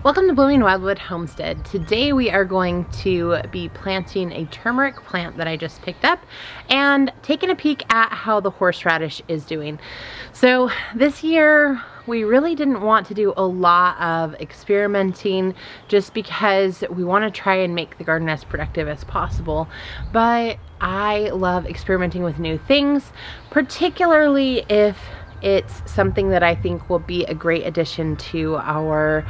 Welcome to Blooming Wildwood Homestead. Today we are going to be planting a turmeric plant that I just picked up and taking a peek at how the horseradish is doing. So this year we really didn't want to do a lot of experimenting just because we want to try and make the garden as productive as possible. But I love experimenting with new things, particularly if it's something that I think will be a great addition to our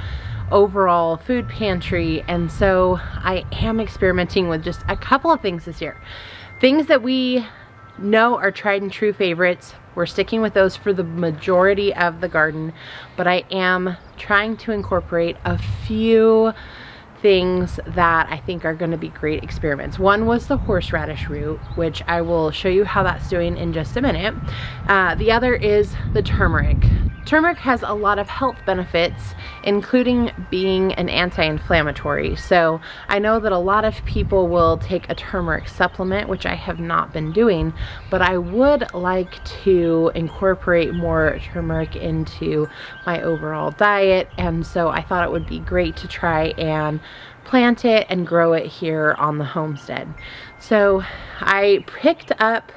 overall food pantry. And so I am experimenting with just a couple of things this year. Things that we know are tried and true favorites. We're sticking with those for the majority of the garden, but I am trying to incorporate a few things that I think are going to be great experiments. One was the horseradish root, which I will show you how that's doing in just a minute. The other is the turmeric. Turmeric has a lot of health benefits, including being an anti-inflammatory. So I know that a lot of people will take a turmeric supplement, which I have not been doing, but I would like to incorporate more turmeric into my overall diet. And so I thought it would be great to try and plant it and grow it here on the homestead. So I picked up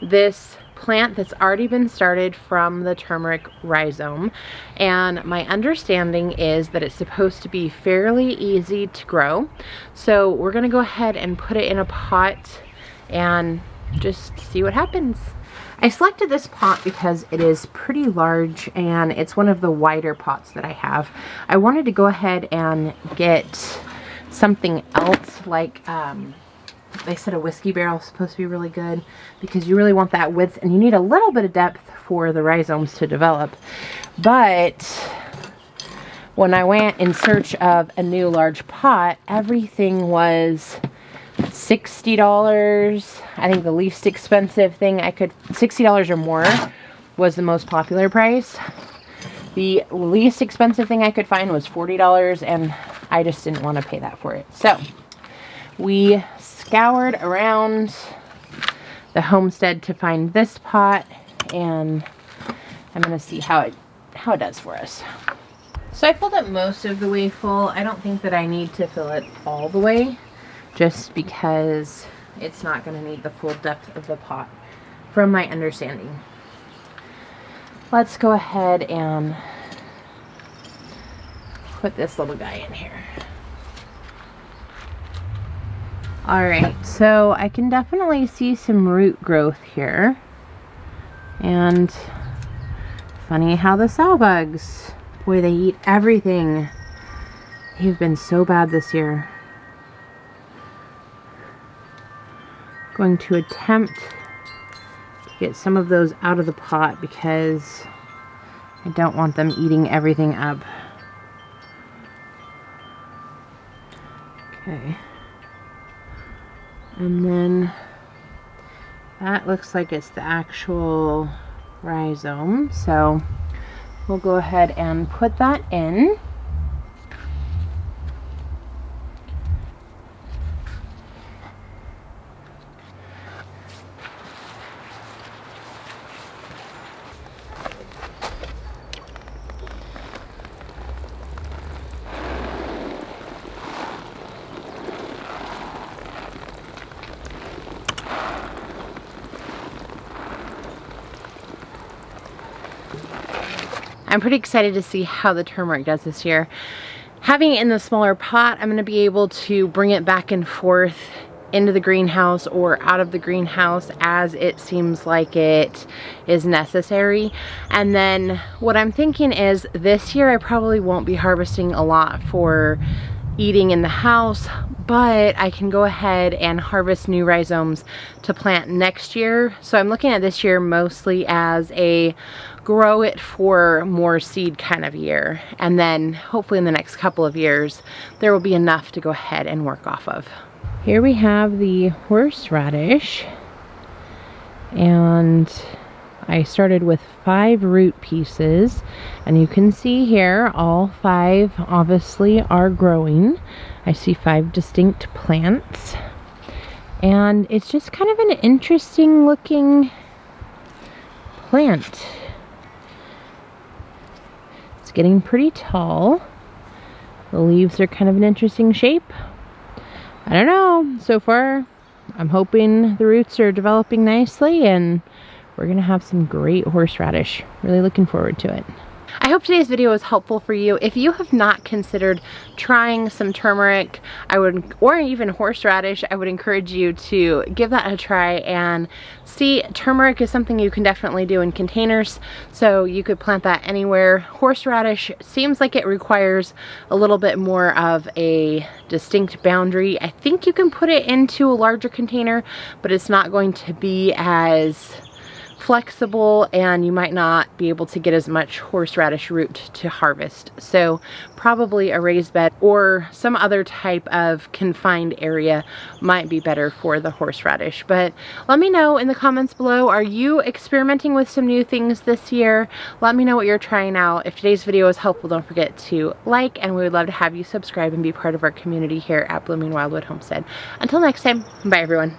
this plant that's already been started from the turmeric rhizome, and my understanding is that it's supposed to be fairly easy to grow. So we're gonna go ahead and put it in a pot and just see what happens. I selected this pot because it is pretty large and it's one of the wider pots that I have. I wanted to go ahead and get something else, like they said a whiskey barrel is supposed to be really good because you really want that width and you need a little bit of depth for the rhizomes to develop. But when I went in search of a new large pot, everything was $60. I think the least expensive thing I could, $60 or more was the most popular price. The least expensive thing I could find was $40, and I just didn't want to pay that for it. So we scoured around the homestead to find this pot, and I'm going to see how it does for us. So I filled it most of the way full. I don't think that I need to fill it all the way, just because it's not going to need the full depth of the pot from my understanding. Let's go ahead and put this little guy in here. Alright, so I can definitely see some root growth here. And funny how the sow bugs, boy, they eat everything. They've been so bad this year. Going to attempt to get some of those out of the pot because I don't want them eating everything up. Okay. And then that looks like it's the actual rhizome. So we'll go ahead and put that in. I'm pretty excited to see how the turmeric does this year. Having it in the smaller pot, I'm going to be able to bring it back and forth into the greenhouse or out of the greenhouse as it seems like it is necessary. And then what I'm thinking is this year I probably won't be harvesting a lot for eating in the house, but I can go ahead and harvest new rhizomes to plant next year. So I'm looking at this year mostly as a grow it for more seed kind of year. And then hopefully in the next couple of years, there will be enough to go ahead and work off of. Here we have the horseradish, and I started with 5 root pieces, and you can see here all 5 obviously are growing. I see 5 distinct plants, and it's just kind of an interesting looking plant. It's getting pretty tall. The leaves are kind of an interesting shape. I don't know. So far, I'm hoping the roots are developing nicely and we're gonna have some great horseradish. Really looking forward to it. I hope today's video was helpful for you. If you have not considered trying some turmeric, or even horseradish, I would encourage you to give that a try and see. Turmeric is something you can definitely do in containers, so you could plant that anywhere. Horseradish seems like it requires a little bit more of a distinct boundary. I think you can put it into a larger container, but it's not going to be as flexible and you might not be able to get as much horseradish root to harvest. So probably a raised bed or some other type of confined area might be better for the horseradish. But let me know in the comments below, are you experimenting with some new things this year? Let me know what you're trying out. If today's video was helpful, don't forget to like, and we would love to have you subscribe and be part of our community here at Blooming Wildwood Homestead. Until next time, bye everyone.